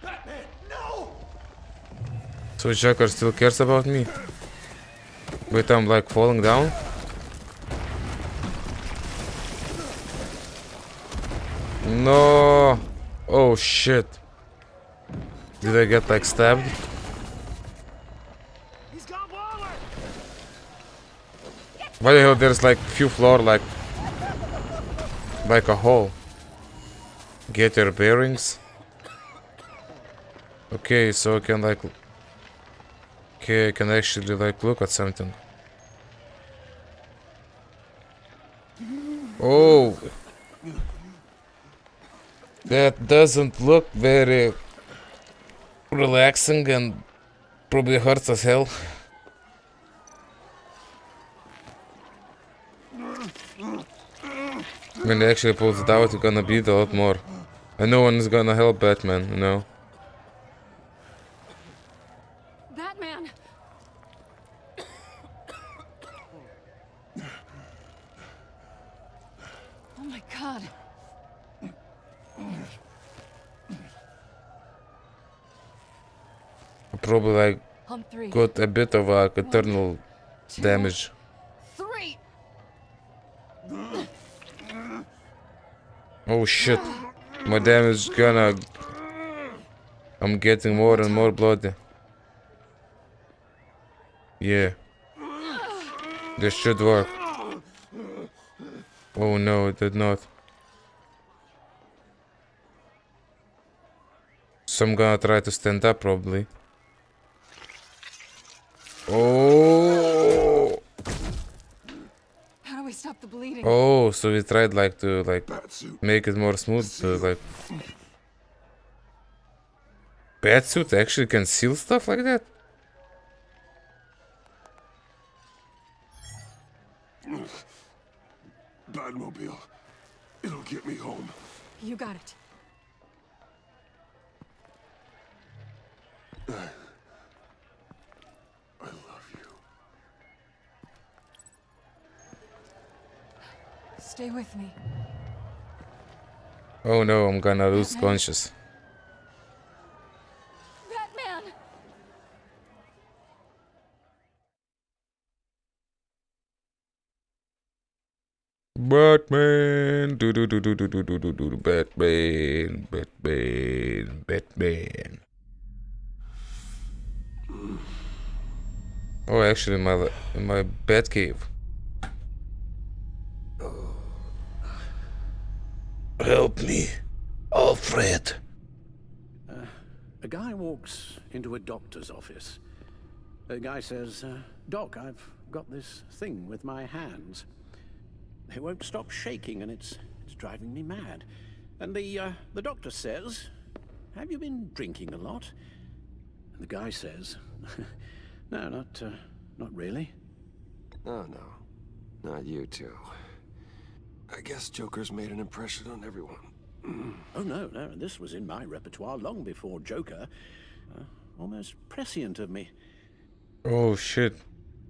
Batman, no! So Joker still cares about me? Wait, I'm like falling down? No! Oh shit. Did I get like stabbed? He's gone forward! Why the hell there's like few floor like a hole? Get your bearings. Okay, so I can like okay, I can actually like look at something. Oh, that doesn't look very relaxing and probably hurts as hell. When they actually pulls it out, it's gonna bleed a lot more. And no one is gonna help Batman, you know. Batman! Oh my god. Probably like On three. got a bit of like eternal damage. Three! Oh shit. My damage is gonna... I'm getting more and more bloody. Yeah. This should work. Oh no, it did not. So I'm gonna try to stand up probably. Oh! How do we stop the bleeding? Oh, so we tried like to like make it more smooth, like Batsuit actually can seal stuff like that? Batmobile. It'll get me home. You got it. I love you. Stay with me. Oh no, I'm gonna lose conscious. Batman! Batman, do do do do do do do do do Batman, Batman, Batman. Oh, actually, in my bat cave. Help me, Alfred. A guy walks into a doctor's office. The guy says, Doc, I've got this thing with my hands. They won't stop shaking and it's driving me mad. And the doctor says, have you been drinking a lot? And the guy says, no, not really. Oh, no. Not you two. I guess Joker's made an impression on everyone. Oh, no, this was in my repertoire long before Joker. Almost prescient of me. Oh shit.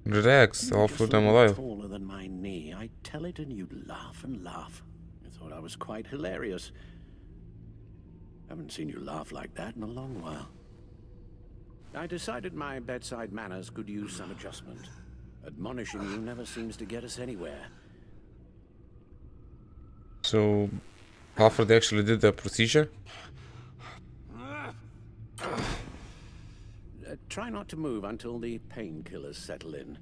Relax, Alfred, I'm alive. Taller than my knee. I tell it and you'd laugh and laugh. I thought I was quite hilarious. Haven't seen you laugh like that in a long while. I decided my bedside manners could use some adjustment. Admonishing you never seems to get us anywhere. So, Alfred actually did the procedure? Try not to move until the painkillers settle in.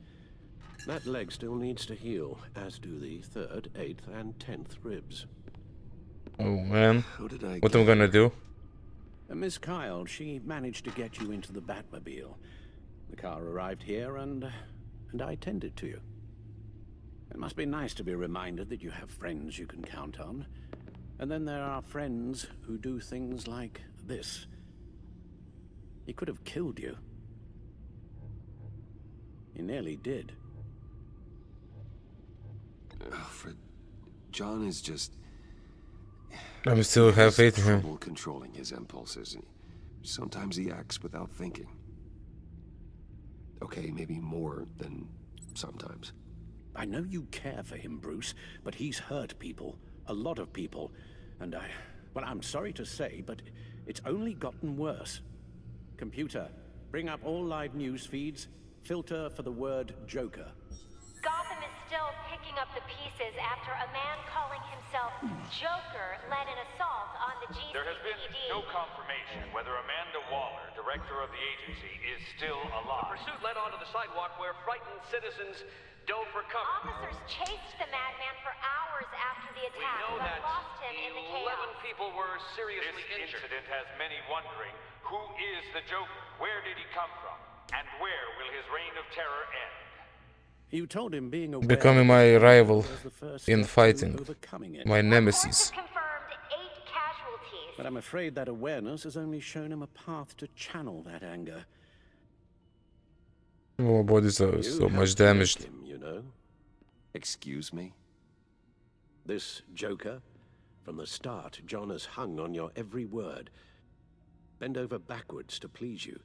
That leg still needs to heal, as do the 3rd, 8th, and 10th ribs. Oh man, what am I gonna do? Miss Kyle, she managed to get you into the Batmobile. The car arrived here and I tended to you. It must be nice to be reminded that you have friends you can count on. And then there are friends who do things like this. He could have killed you. He nearly did. Alfred, John is just... I'm still have faith in him. Trouble controlling his impulses. Sometimes he acts without thinking. Okay, maybe more than sometimes. I know you care for him, Bruce, but he's hurt people. A lot of people. And well, I'm sorry to say, but It's only gotten worse. Computer, bring up all live news feeds. Filter for the word Joker. Gotham is still picking up the pieces after a man calling himself Joker led an assault on the GCPD. There has been no confirmation whether Amanda Waller, director of the agency, is still alive. The pursuit led onto the sidewalk where frightened citizens dove for cover. Officers chased the madman for hours after the We attack, know but that lost him in the 11 chaos. people were seriously This injured. incident has many wondering, who is the Joker? Where did he come from? And where will his reign of terror end? You told him being aware Becoming my rival was the first in step to fighting. overcoming it. My Reports nemesis. have confirmed 8 casualties. But I'm afraid that awareness has only shown him a path to channel that anger. Our bodies are You so helped much make damaged. him, you know. Excuse me? This Joker, from the start, John has hung on your every word. Bend over backwards to please you.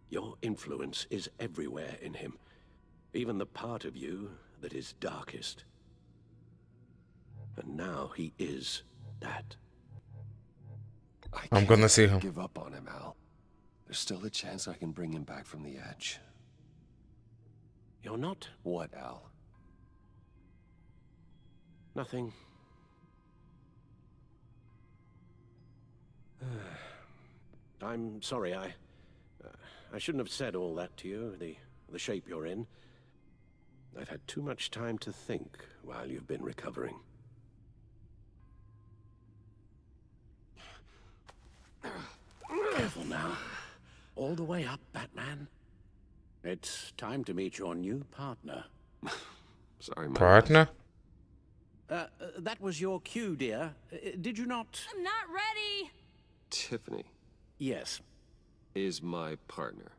Your influence is everywhere in him. Even the part of you that is darkest. And now he is that. I'm gonna see him. Give up on him, Al. There's still a chance I can bring him back from the edge. You're not? What, Al? Nothing. I'm sorry, I shouldn't have said all that to you, the shape you're in. I've had too much time to think while you've been recovering. Careful now. All the way up, Batman. It's time to meet your new partner. Sorry, my Partner? That was your cue, dear. Did you not? I'm not ready. Tiffany Yes. is my partner.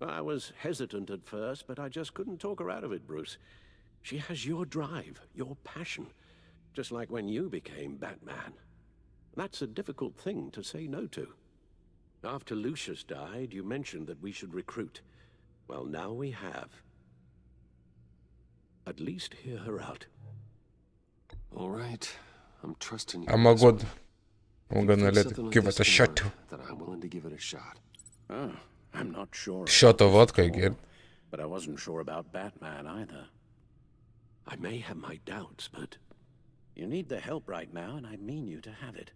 I was hesitant at first, but I just couldn't talk her out of it, Bruce. She has your drive, your passion, just like when you became Batman. That's a difficult thing to say no to. After Lucius died, you mentioned that we should recruit. Well, now we have. At least hear her out. All right, I'm trusting you. I'm a on this one. god. If I'm you gonna think let something like give this it a can shot work, too. then I'm willing to give it a shot. Oh, I'm not sure. Shot about of this vodka at all, again. But I wasn't sure about Batman either. I may have my doubts, but you need the help right now, and I mean you to have it.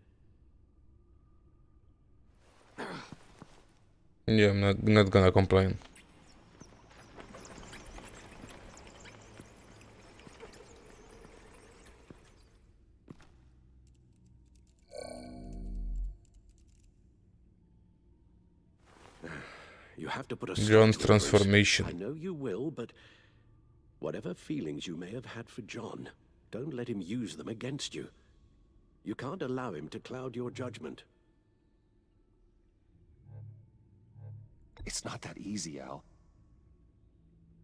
Yeah, I'm not gonna complain. You have to put a stop John's to it, Bruce. transformation. I know you will, but whatever feelings you may have had for John, don't let him use them against you. You can't allow him to cloud your judgment. It's not that easy, Al.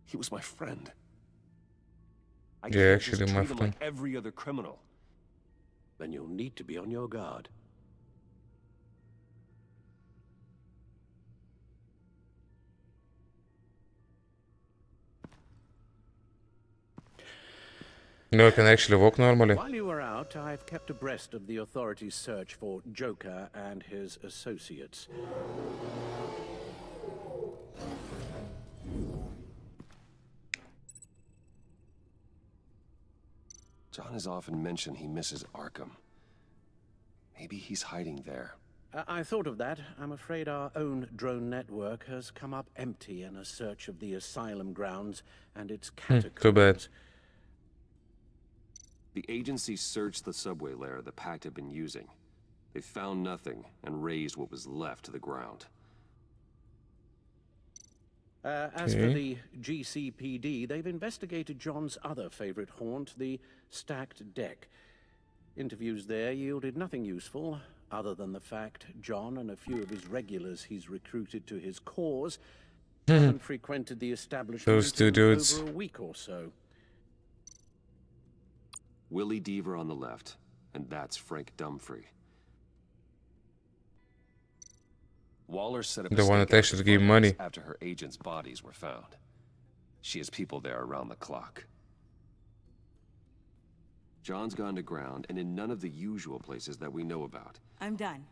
He was my friend. I Yeah, can't just actually, my treat him friend. like every other criminal. Then you'll need to be on your guard. No, I can actually walk normally. While you were out, I've kept abreast of the authorities' search for Joker and his associates. John has often mentioned he misses Arkham. Maybe he's hiding there. I thought of that. I'm afraid our own drone network has come up empty in a search of the asylum grounds and its catacombs. Too bad. The agency searched the subway lair the Pact had been using. They found nothing and razed what was left to the ground. As for the GCPD, they've investigated John's other favorite haunt, the stacked deck. Interviews there yielded nothing useful, other than the fact John and a few of his regulars he's recruited to his cause haven't frequented the establishment Those two in dudes. over a week or so. Willie Deaver on the left, and that's Frank Dumfrey. Waller set up The a one that stakeout at actually the gave farmhouse money. after her agents' bodies were found. She has people there around the clock. John's gone to ground and in none of the usual places that we know about. I'm done.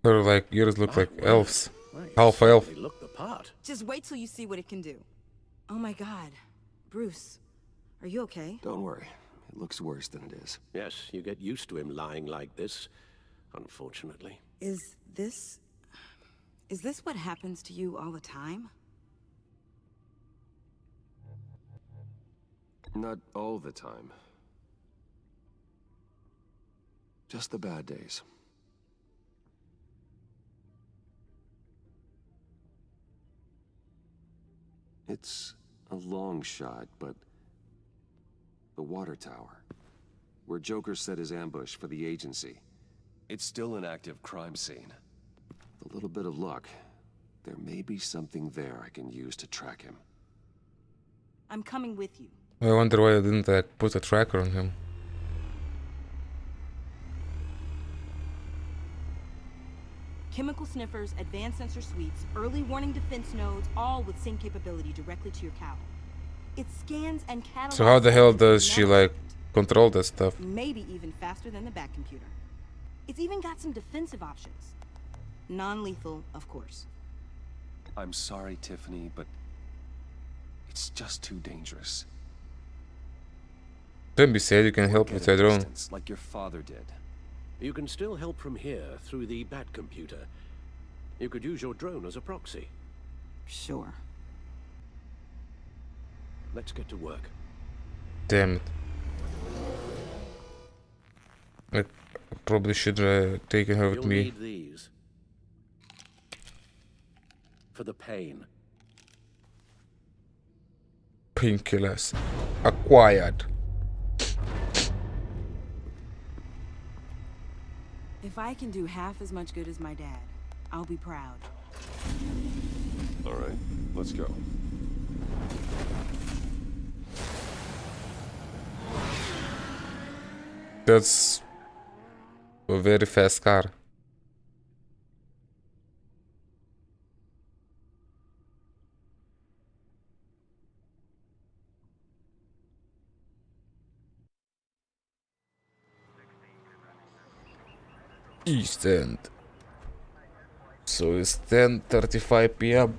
Her like ears look like My elves. word. Well, you Half elf. certainly look the part. Just wait till you see what it can do. Oh my god. Bruce, are you okay? Don't worry. It looks worse than it is. Yes, you get used to him lying like this, unfortunately. Is this what happens to you all the time? Not all the time. Just the bad days. It's a long shot, but the water tower, where Joker set his ambush for the agency, it's still an active crime scene. With a little bit of luck, there may be something there I can use to track him. I'm coming with you. I wonder why I didn't like put a tracker on him. Chemical sniffers, advanced sensor suites, early warning defense nodes, all with same capability directly to your cowl. It scans and catalogs. So how the hell does she now like control that stuff? maybe even faster than the back computer. It's even got some defensive options. Non-lethal, of course. I'm sorry, Tiffany, but it's just too dangerous. Don't be sad, you can help Get with a your drone. distance, like your father did. You can still help from here through the Bat computer. You could use your drone as a proxy. Sure. Let's get to work. Damn it. I probably should take her with You'll me. need these. For the pain. Painkillers acquired. If I can do half as much good as my dad, I'll be proud. All right, let's go. That's a very fast car. East End. So it's 10:35 p.m.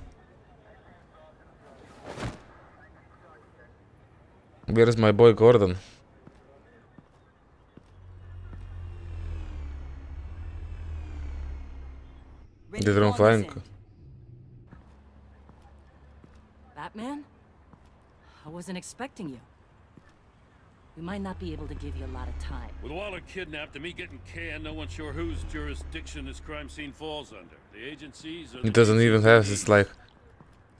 Where is my boy Gordon? Ready They to go don't on flank. this end. Batman? I wasn't expecting you. We might not be able to give you a lot of time. With Waller kidnapped and me getting canned, no one's sure whose jurisdiction this crime scene falls under. The agencies or He doesn't even have his like.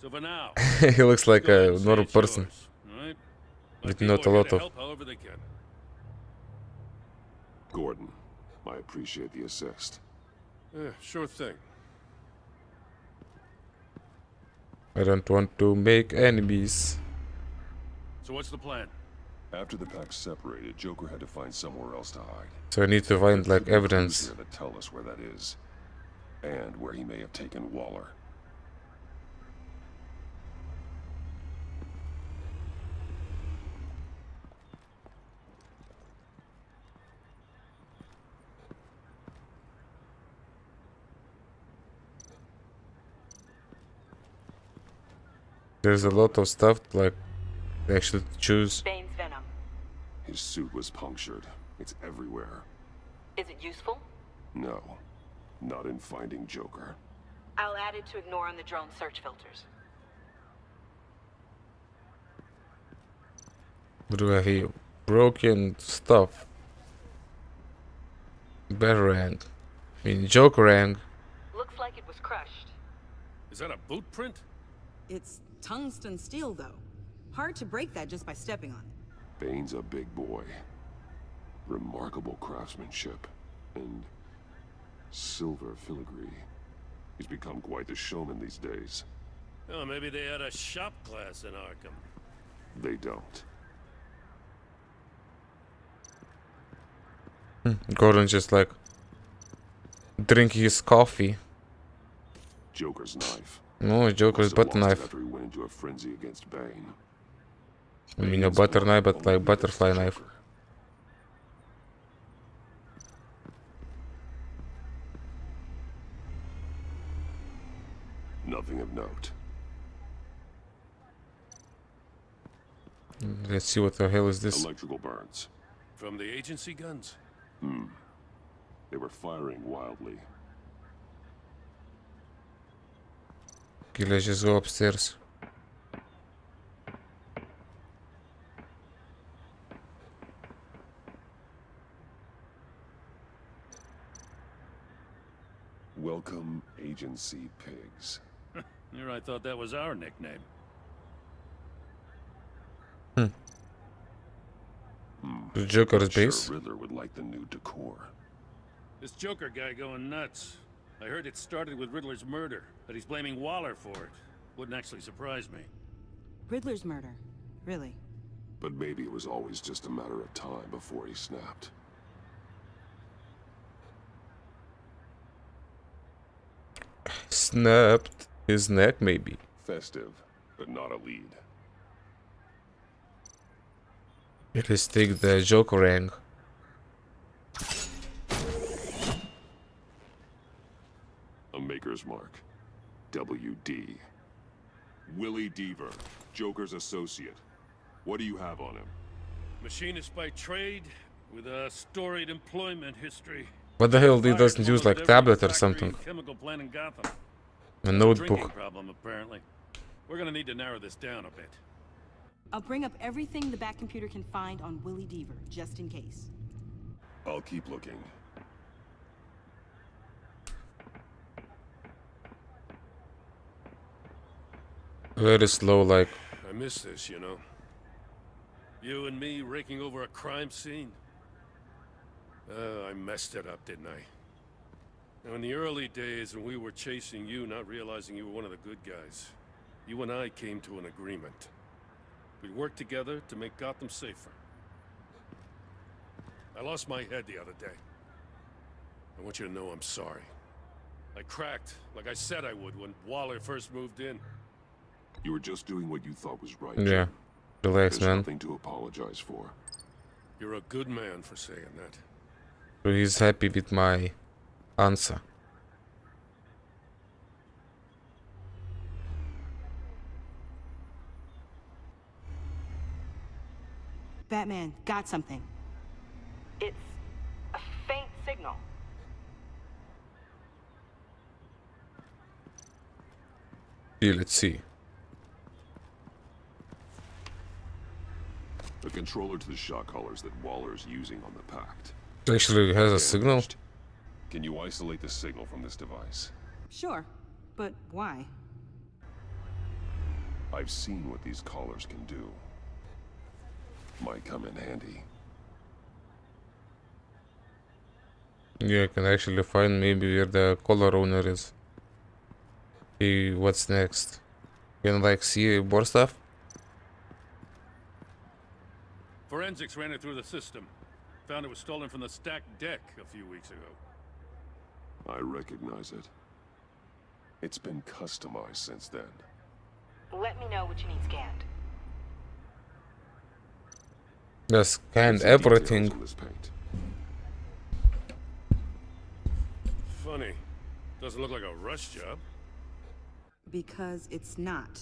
So for now, He looks like go ahead a and say normal it's person yours, all right? My with people not are a here lot to of. help however they can. Gordon, I appreciate the assist. Sure thing. I don't want to make enemies. So what's the plan? After the pack separated, Joker had to find somewhere else to hide. So I need to find There like could be clues evidence. here that tell us where that is, and where he may have taken Waller. There's a lot of stuff like actually to choose. Bane's venom. His suit was punctured. It's everywhere. Is it useful? No, not in finding Joker. I'll add it to ignore on the drone search filters. What do I hear? Broken stuff. Batarang. I mean Jokerang. Looks like it was crushed. Is that a boot print? It's tungsten steel, though. Hard to break that just by stepping on it. Bane's a big boy. Remarkable craftsmanship. And silver filigree. He's become quite the showman these days. Oh, maybe they had a shop class in Arkham. They don't. Gordon just like drinking his coffee. Joker's knife. No, Joker's Must have butter lost it knife. after he went into a frenzy against Bane. I mean a butter knife, but like butterfly knife. Joker. note. Let's see what the hell is this. Electrical burns. From the agency guns? They were firing wildly. Okay, let's just go upstairs. Welcome, agency pigs. Here I thought that was our nickname. The Joker's Sure, base. Riddler would like the new decor. This Joker guy going nuts. I heard it started with Riddler's murder, but he's blaming Waller for it. Wouldn't actually surprise me. Riddler's murder. Really? But maybe it was always just a matter of time before he snapped. Snapped his neck, maybe. Festive, but not a lead. Let's take the Joker ring. A maker's mark. WD. Willie Deaver, Joker's associate. What do you have on him? Machinist by trade, with a storied employment history. What the hell? He Fired doesn't use almost like every tablet or factory something. and chemical plant in Gotham. A Drinking notebook. problem, apparently. We're gonna need to narrow this down a bit. I'll bring up everything the back computer can find on Willie Deaver, just in case. I'll keep looking. Very slow, like. I miss this, you know. You and me raking over a crime scene. I messed it up, didn't I? Now, in the early days when we were chasing you, not realizing you were one of the good guys, you and I came to an agreement. We'd work together to make Gotham safer. I lost my head the other day. I want you to know I'm sorry. I cracked, like I said I would when Waller first moved in. You were just doing what you thought was right. Yeah. Jim. Relax, There's man. nothing to apologize for. You're a good man for saying that. So he's happy with my answer. Batman, got something. It's a faint signal. Yeah, let's see. The controller to the shot collars that Waller's using on the Pact. Actually, has a signal. Damaged. Can you isolate the signal from this device? Sure, but why? I've seen what these collars can do. Might come in handy. Yeah, I can actually find maybe where the collar owner is. See what's next. Can like see more stuff? Forensics ran it through the system. Found it was stolen from the stacked deck a few weeks ago. I recognize it. It's been customized since then. Let me know what you need scanned. Just scan Some details everything. on this paint. Funny. Doesn't look like a rush job. Because it's not.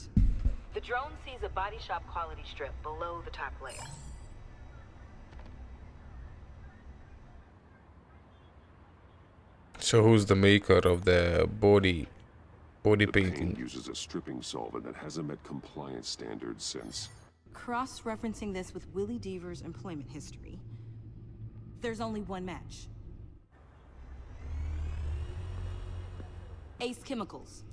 The drone sees a body shop quality strip below the top layer. So who's the maker of the body The painting? paint uses a stripping solvent that hasn't met compliance standards since. Cross-referencing this with Willie Deaver's employment history, there's only one match. Ace Chemicals.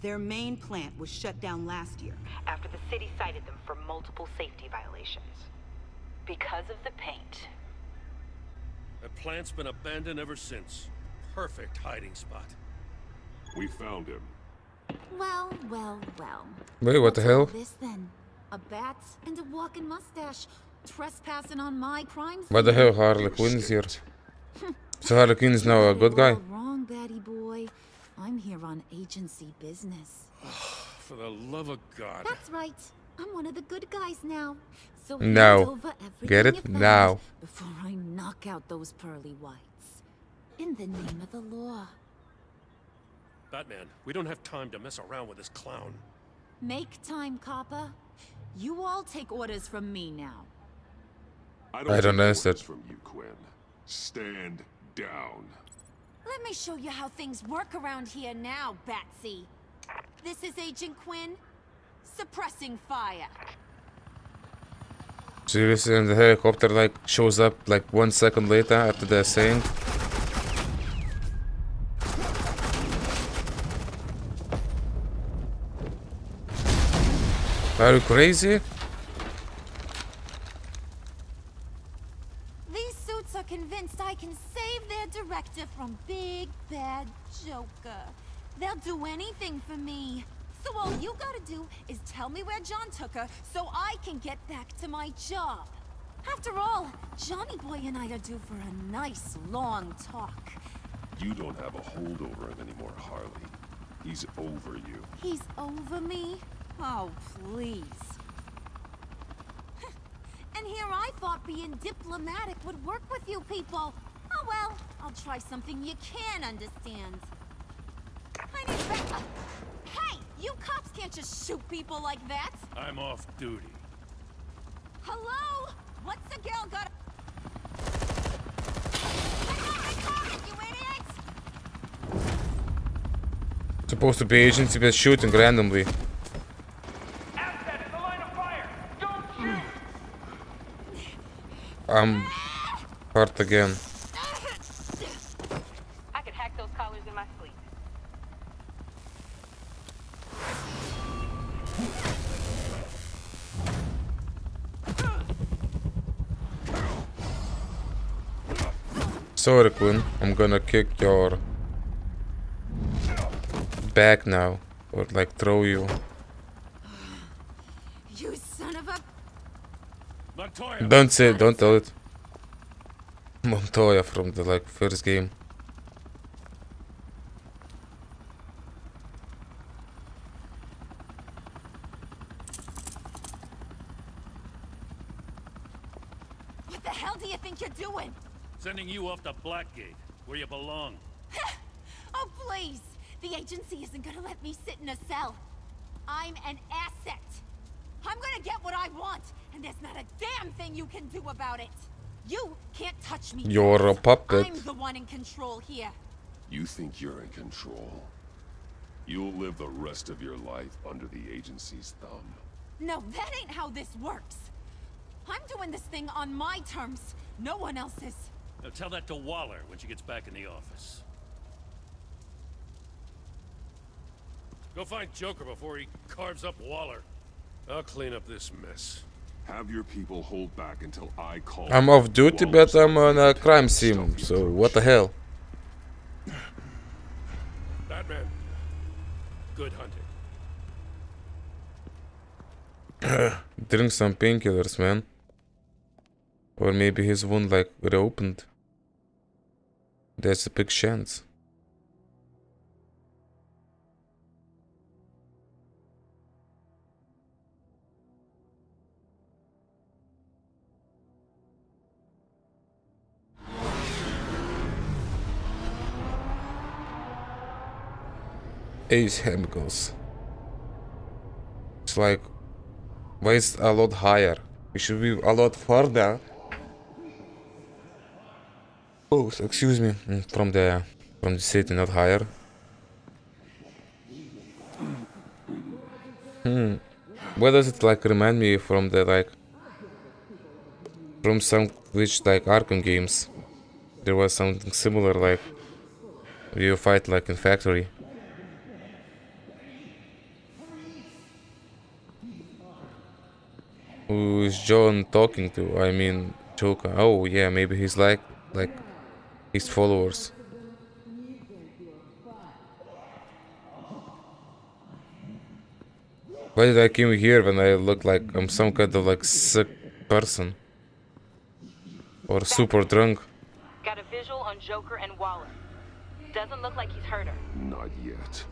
Their main plant was shut down last year. After the city cited them for multiple safety violations. Because of the paint. That plant's been abandoned ever since. Perfect hiding spot. We found him. Well, well, well. Wait, what the What's all hell? this then? A bat and a walking mustache, trespassing on my crime scene. What the hell? Harley Quinn is here. So Harley Quinn is now a good guy? All wrong, Batty boy. I'm here on agency business. For the love of God. That's right. I'm one of the good guys now. So Now. hand over everything Get it? you found Now. Before I knock out those pearly whites. In the name of the law. Batman, we don't have time to mess around with this clown. Make time, Copper. You all take orders from me now. I don't take answer. orders from you, Quinn. Stand down. Let me show you how things work around here now, Batsy. This is Agent Quinn. Suppressing fire. Seriously, and the helicopter like shows up like 1 second later after they're saying. Are you crazy? These suits are convinced I can save their director from Big Bad Joker. They'll do anything for me. So all you gotta do is tell me where John took her so I can get back to my job. After all, Johnny Boy and I are due for a nice long talk. You don't have a hold over him anymore, Harley. He's over you. He's over me? Oh, please. And here I thought being diplomatic would work with you people. Oh well, I'll try something you can understand. I need backup. Hey, you cops can't just shoot people like that. I'm off duty. Hello? What's the girl got? You idiots! Supposed to be agency, but shooting randomly. Asset in the line of fire! Don't shoot! I'm hurt again. I could hack those collars in my sleep. Sorry, Quinn. I'm gonna kick your back now. Or like throw you. You son of a... Montoya! Don't say it, don't tell it. Montoya from the like first game. What the hell do you think you're doing? Sending you off to Blackgate, where you belong. Oh, please! The agency isn't gonna let me sit in a cell. I'm an asset. I'm gonna get what I want, and there's not a damn thing you can do about it. You can't touch me. You're a puppet. I'm the one in control here. You think you're in control? You'll live the rest of your life under the agency's thumb. No, that ain't how this works. I'm doing this thing on my terms. No one else's. Now tell that to Waller when she gets back in the office. Go find Joker before he carves up Waller. I'll clean up this mess. Have your people hold back until I call. I'm off duty, but I'm on a crime scene, so what the hell? Batman. Good hunting. Drink some painkillers, man. Or maybe his wound like reopened. There's a big chance. Ace chemicals. It's like, why is it a lot higher? We should be a lot further. Oh, excuse me, from the city, not higher. Why does it like remind me from the like from some which like Arkham games? There was something similar, like you fight like in factory. Who is John talking to? I mean, Joker. Oh yeah, maybe he's like his followers. Why did I come here when I look like I'm some kind of like sick person? Or super drunk? Got a visual on Joker and Waller. Doesn't look like he's hurt her. Not yet.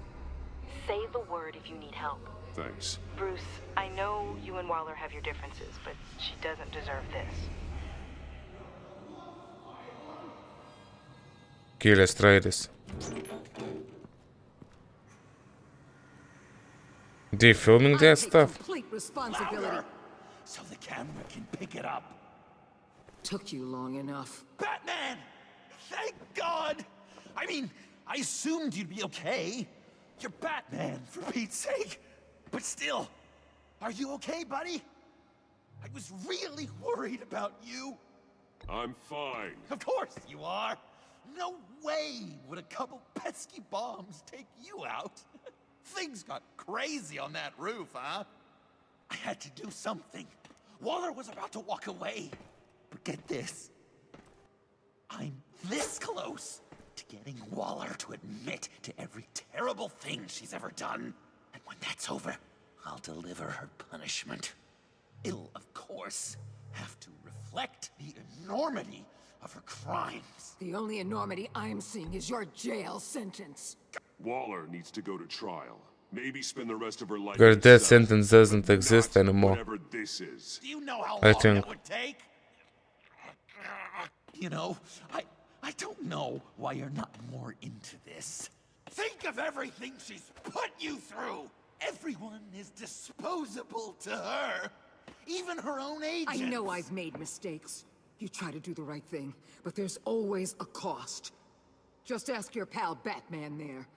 Say the word if you need help. Thanks. Bruce, I know you and Waller have your differences, but she doesn't deserve this. Okay, let's try this. they filming that stuff? Complete responsibility. Louder, so the camera can pick it up. Took you long enough. Batman! Thank God! I mean, I assumed you'd be okay. You're Batman, for Pete's sake. But still, are you okay, buddy? I was really worried about you. I'm fine. Of course you are. No way would a couple pesky bombs take you out. Things got crazy on that roof, huh? I had to do something. Waller was about to walk away. But get this. I'm this close to getting Waller to admit to every terrible thing she's ever done. And when that's over, I'll deliver her punishment. It'll, of course, have to reflect the enormity of her crimes. The only enormity I'm seeing is your jail sentence. Waller needs to go to trial. Maybe spend the rest of her life. Where that sentence doesn't exist anymore. Whatever this is. Do you know how I long think. it would take? You know, I don't know why you're not more into this. Think of everything she's put you through. Everyone is disposable to her. Even her own agents. I know I've made mistakes. You try to do the right thing, but there's always a cost. Just ask your pal Batman there.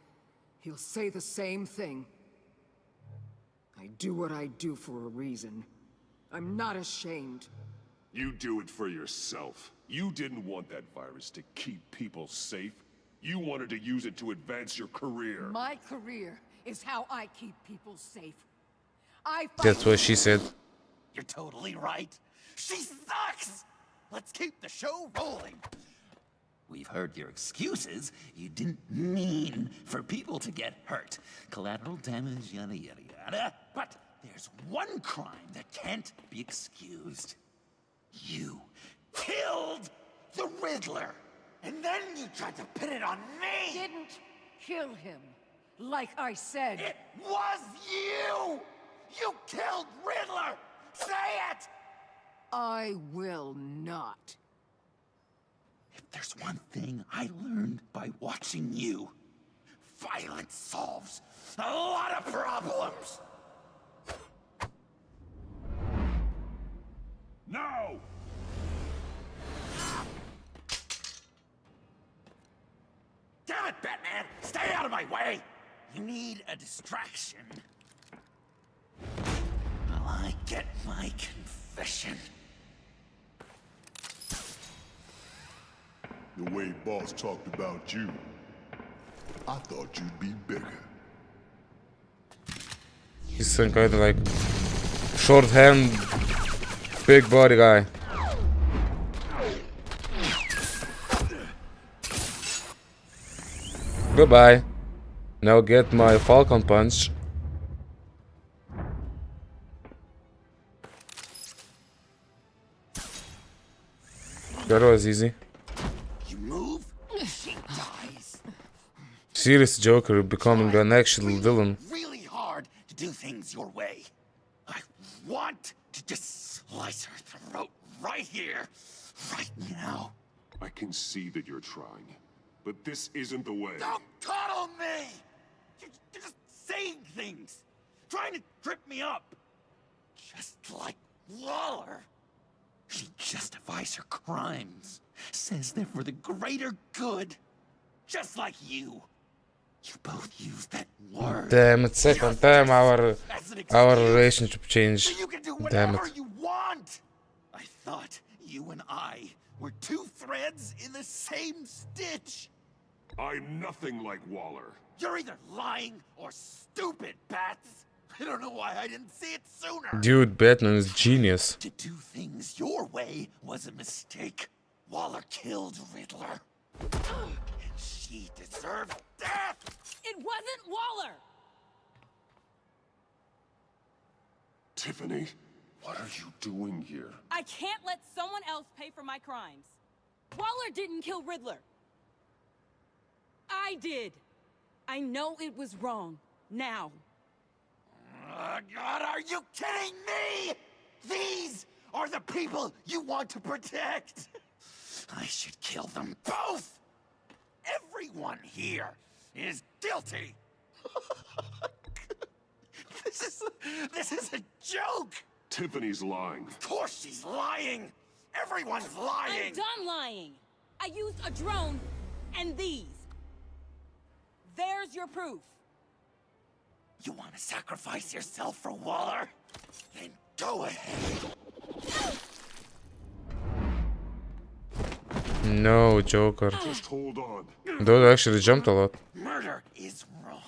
He'll say the same thing. I do what I do for a reason. I'm not ashamed. You do it for yourself. You didn't want that virus to keep people safe. You wanted to use it to advance your career. My career is how I keep people safe. I That's what she said. You're totally right. She sucks! Let's keep the show rolling. We've heard your excuses. You didn't mean for people to get hurt. Collateral damage, yada yada yada. But there's one crime that can't be excused. You killed the Riddler. And then you tried to pin it on me! didn't kill him. Like I said. It was you! You killed Riddler! Say it! I will not. If there's one thing I learned by watching you, violence solves a lot of problems. No! Damn it, Batman! Stay out of my way! You need a distraction. While I get my confession. The way Boss talked about you, I thought you'd be bigger. He's some kind of like short hand, big body guy. Goodbye. Now get my Falcon Punch. That was easy. You move, she dies. Serious Joker becoming an actual villain. Really hard to do things your way. I want to just slice her throat right here, right now. I can see that you're trying, but this isn't the way. Don't coddle me! You're just saying things, trying to trip me up. Just like Waller. She justifies her crimes, says they're for the greater good. Just like you. You both use that word. Damn it, second time our relationship changed. So you can do Damn whatever it. you want. I thought you and I were two threads in the same stitch. I'm nothing like Waller. You're either lying or stupid, Bats. I don't know why I didn't see it sooner. Dude, Batman is genius. To do things your way was a mistake. Waller killed Riddler. And she deserved death! It wasn't Waller! Tiffany, what are you doing here? I can't let someone else pay for my crimes. Waller didn't kill Riddler. I did. I know it was wrong. Now. Oh, God, are you kidding me? These are the people you want to protect. I should kill them both. Everyone here is guilty. This This is a joke! Tiffany's lying. Of course she's lying! Everyone's lying! I'm done lying! I used a drone and these. There's your proof. You want to sacrifice yourself for Waller? Then go ahead. No, Joker. Just hold on. Those actually jumped a lot. Murder is wrong.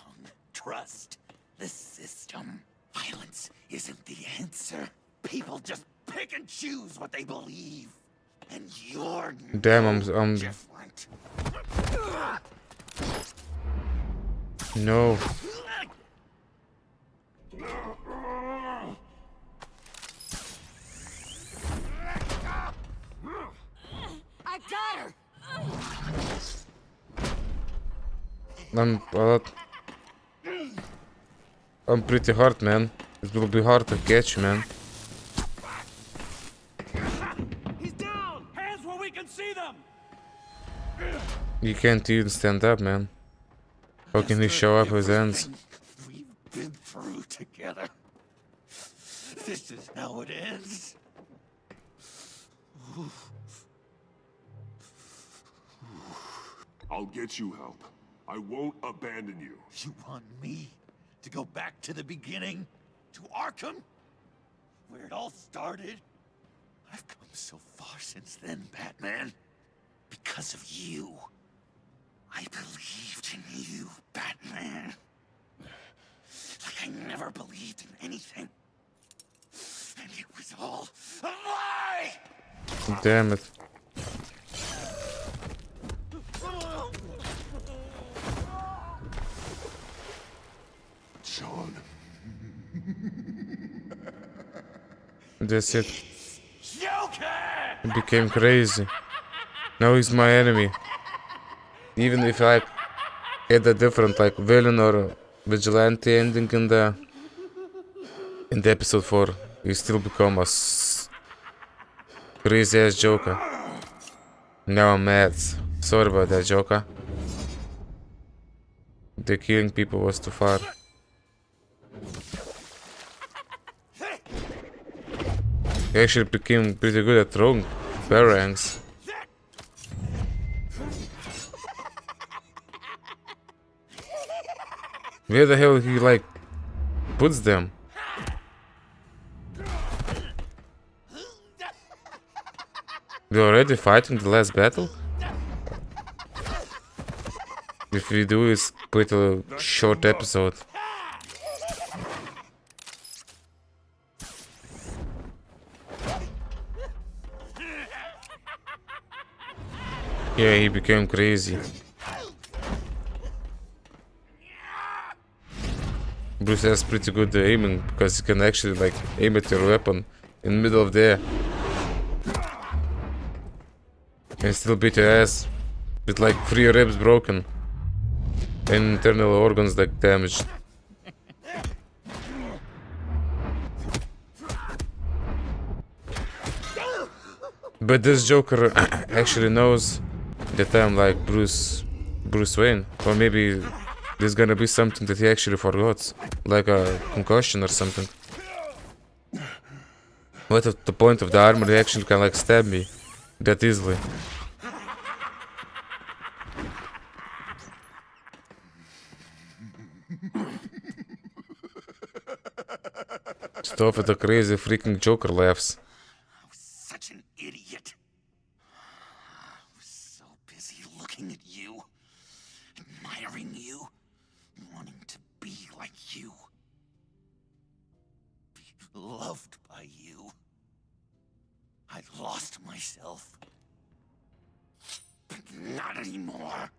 Trust the system. Violence isn't the answer. People just pick and choose what they believe. And you're Damn, I'm different. No. I got her! I'm pretty hard, man. It will be hard to catch, man. He's down! Hands where we can see them! You can't even stand up, man. How can he show up with hands? We've been through together. This is how it ends. I'll get you help. I won't abandon you. You want me to go back to the beginning? To Arkham? Where it all started? I've come so far since then, Batman. Because of you. I believed in you, Batman. Like I never believed in anything. And it was all a lie! Damn it. John. That's it. Joker! He became crazy. Now he's my enemy. Even if I had a different like villain or vigilante ending in the episode 4, he still become a crazy ass Joker. Now I'm mad. Sorry about that, Joker. The killing people was too far. He actually became pretty good at throwing boomerangs. Where the hell he like puts them? We're already fighting the last battle? If we do, it's quite a short episode. Yeah, he became crazy. Bruce has pretty good aiming because he can actually like aim at your weapon in the middle of the air and still beat your ass with like 3 ribs broken and internal organs like damaged. But this Joker actually knows that I'm like Bruce Wayne, or maybe there's gonna be something that he actually forgot, like a concussion or something. What at the point of the armor, he actually can like stab me that easily. Stop with the crazy freaking Joker laughs. I was such an idiot. I was so busy looking at you, admiring you, wanting to be like you. Be loved by you. I lost myself. But not anymore.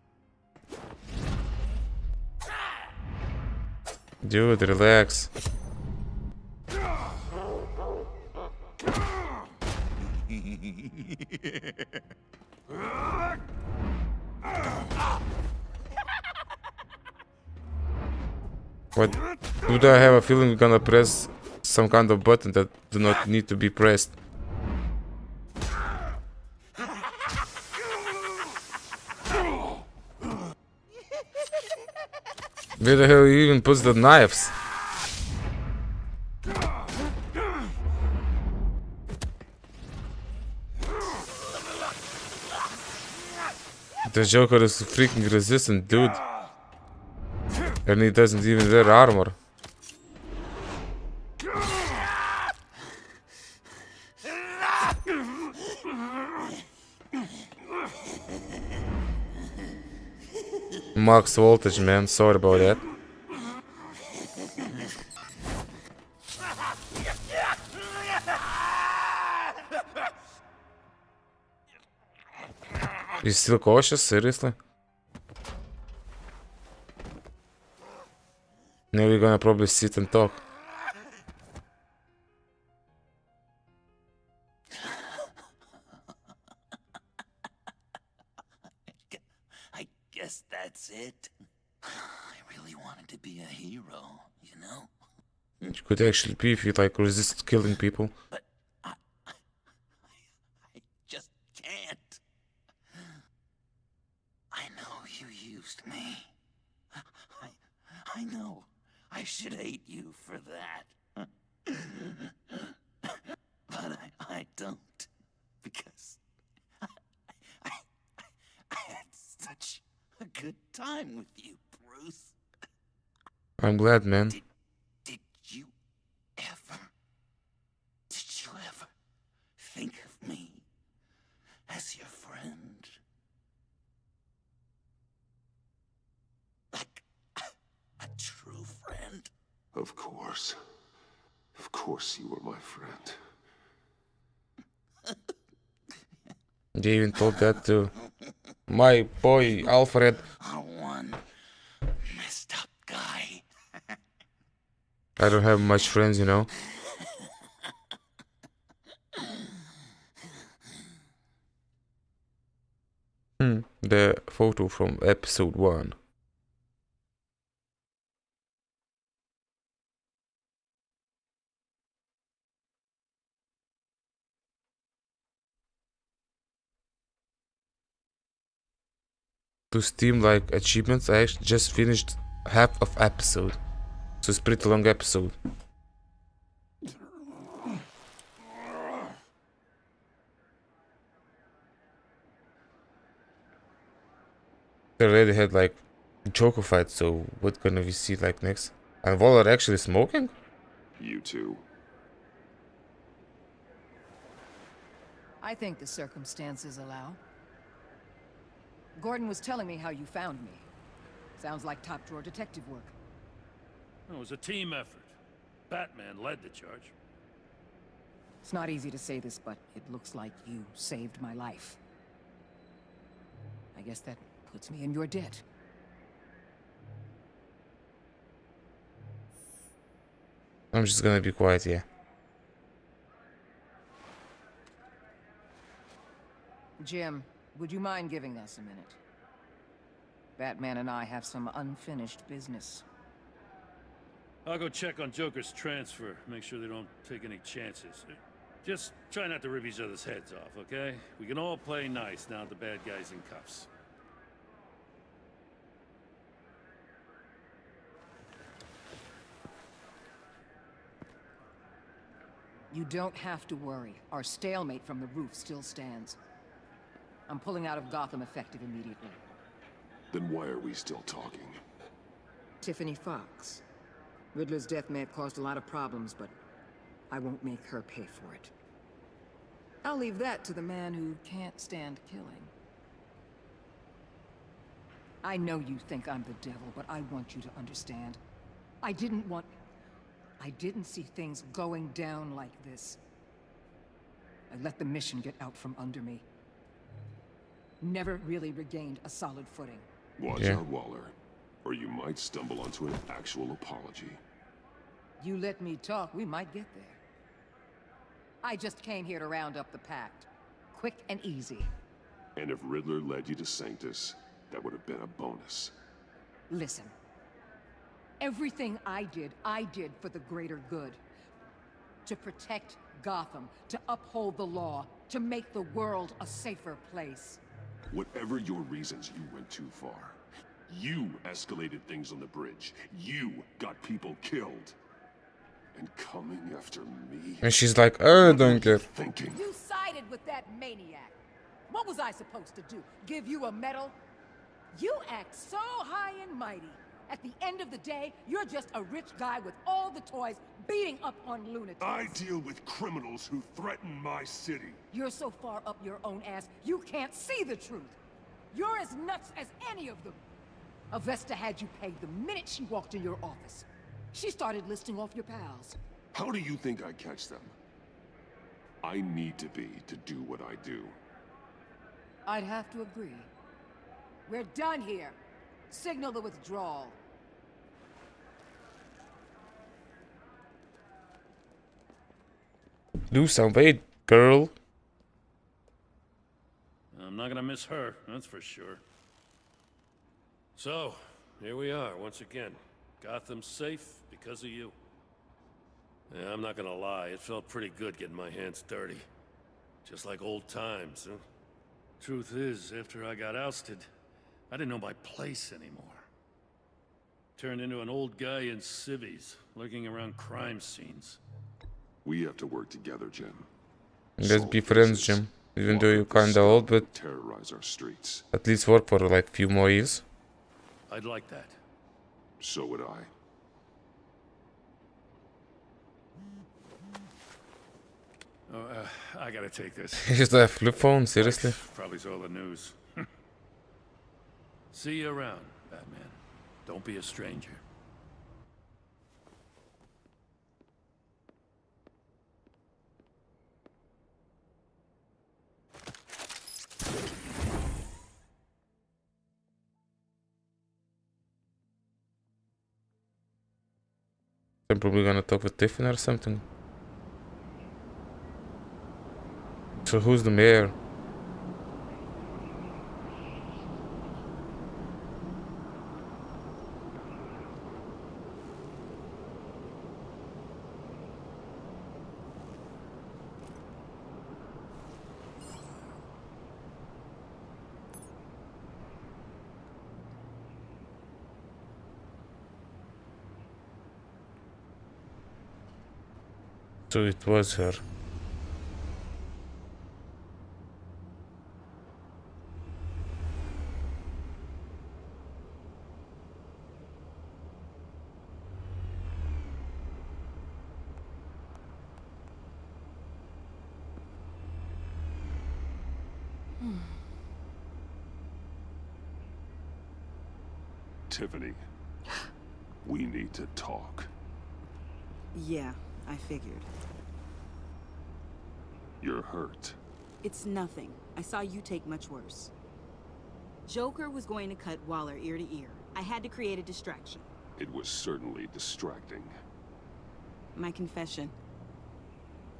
Dude, relax. What? Dude, I have a feeling we're gonna press some kind of button that do not need to be pressed. Where the hell he even puts the knives? The Joker is freaking resistant, dude. And he doesn't even wear armor. Max voltage, man. Sorry about that. You still cautious? Seriously? Now we're gonna probably sit and talk. I guess that's it. I really wanted to be a hero, you know? You could actually be if you like resist killing people. But I just can't. I know you used me. I know. I should hate you for that. But I don't. Because I had such a good time with you, Bruce. I'm glad, man. Did you ever think of me as your friend? Like a true friend? Of course. Of course you were my friend. They even told that to my boy Alfred. One messed up guy. I don't have much friends, you know. The photo from episode 1. To Steam like achievements, I actually just finished half of episode. So it's pretty long episode. They already had like Joker fight, so what gonna we see like next? And Waller actually smoking? You too. I think the circumstances allow. Gordon was telling me how you found me. Sounds like top-drawer detective work. It was a team effort. Batman led the charge. It's not easy to say this, but it looks like you saved my life. I guess that puts me in your debt. I'm just gonna be quiet, yeah. Jim, would you mind giving us a minute? Batman and I have some unfinished business. I'll go check on Joker's transfer, make sure they don't take any chances. Just try not to rip each other's heads off, okay? We can all play nice now that the bad guy's in cuffs. You don't have to worry. Our stalemate from the roof still stands. I'm pulling out of Gotham effective immediately. Then why are we still talking? Tiffany Fox. Riddler's death may have caused a lot of problems, but I won't make her pay for it. I'll leave that to the man who can't stand killing. I know you think I'm the devil, but I want you to understand. I didn't see things going down like this. I let the mission get out from under me. Never really regained a solid footing. Watch out, Waller, or you might stumble onto an actual apology. You let me talk, we might get there. I just came here to round up the Pact. Quick and easy. And if Riddler led you to Sanctus, that would have been a bonus. Listen. Everything I did for the greater good. To protect Gotham, to uphold the law, to make the world a safer place. Whatever your reasons, you went too far. You escalated things on the bridge. You got people killed. And coming after me... And she's like, oh, don't care. You sided with that maniac. What was I supposed to do? Give you a medal? You act so high and mighty. At the end of the day, you're just a rich guy with all the toys beating up on lunatics. I deal with criminals who threaten my city. You're so far up your own ass, you can't see the truth. You're as nuts as any of them. Avesta had you pegged the minute she walked in your office. She started listing off your pals. How do you think I catch them? I need to be to do what I do. I'd have to agree. We're done here. Signal the withdrawal. Lose some weight, girl. I'm not gonna miss her, that's for sure. So, here we are once again. Gotham's safe because of you. Yeah, I'm not gonna lie, it felt pretty good getting my hands dirty. Just like old times, huh? Truth is, after I got ousted, I didn't know my place anymore. Turned into an old guy in civvies, lurking around crime scenes. We have to work together, Jim. Let's be friends, Jim. Even though you're kinda old, but terrorize our streets. at least work for like a few more years. I'd like that. So would I. Oh, I gotta take this. Just a flip phone, seriously? Probably saw the news. See you around, Batman. Don't be a stranger. I'm probably gonna talk with Tiffany or something. So who's the mayor? So it was her. Tiffany, we need to talk. Yeah, I figured. You're hurt. It's nothing. I saw you take much worse. Joker was going to cut Waller ear to ear. I had to create a distraction. It was certainly distracting. My confession.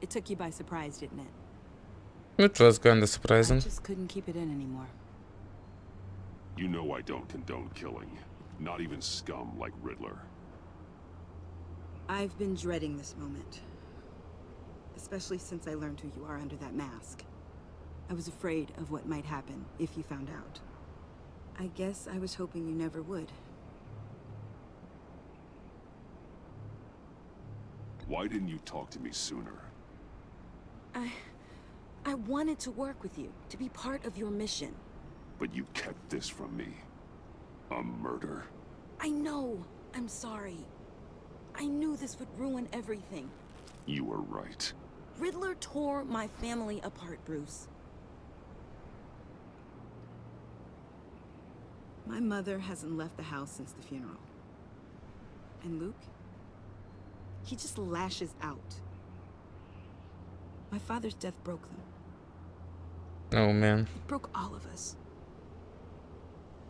It took you by surprise, didn't it? It was kinda I surprising. just couldn't keep it in anymore. You know I don't condone killing. Not even scum like Riddler. I've been dreading this moment. Especially since I learned who you are under that mask. I was afraid of what might happen if you found out. I guess I was hoping you never would. Why didn't you talk to me sooner? I wanted to work with you, to be part of your mission. But you kept this from me. A murder? I know. I'm sorry. I knew this would ruin everything. You were right. Riddler tore my family apart, Bruce. My mother hasn't left the house since the funeral. And Luke? He just lashes out. My father's death broke them. Oh man. It broke all of us.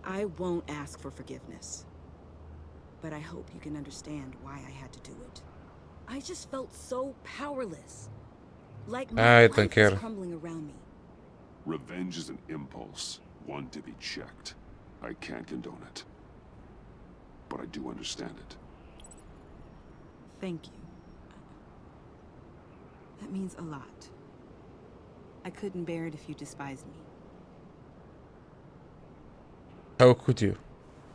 I won't ask for forgiveness. But I hope you can understand why I had to do it. I just felt so powerless. Like my I don't life care. was crumbling around me. Revenge is an impulse, one to be checked. I can't condone it. But I do understand it. Thank you. That means a lot. I couldn't bear it if you despised me. How could you?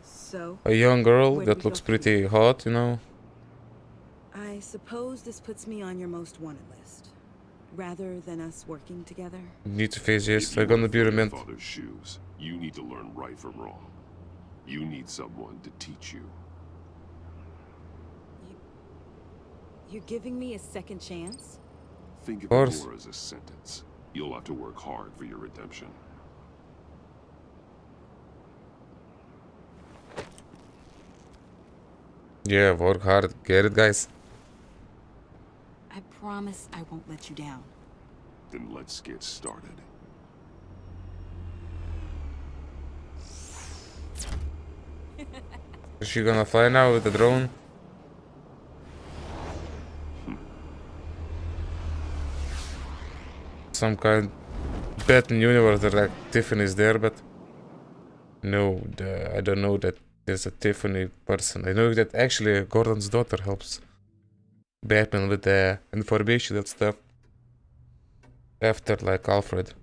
So, A young girl where do we that go looks from pretty hot, you know? I suppose this puts me on your most wanted list. Rather than us working together. Need to face yes, If you I'm gonna wanna be fill your remanded. father's shoes, you need to learn right from wrong. You need someone to teach you. You're giving me a second chance? Think of course. it more as a sentence. You'll have to work hard for your redemption. Yeah, work hard. Get it, guys? I promise I won't let you down. Then let's get started. Is she gonna fly now with the drone? Some kind bet in universe that like Tiffany's there, but no, I don't know that there's a Tiffany person. I know that actually Gordon's daughter helps Batman with the information and stuff after like Alfred.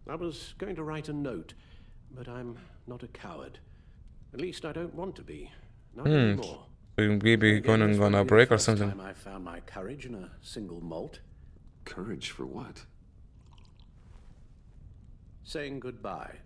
I was going to write a note, but I'm not a coward. At least I don't want to be. Not anymore. So maybe going on a break or something. Time I found my courage in a single malt. Courage for what? Saying goodbye.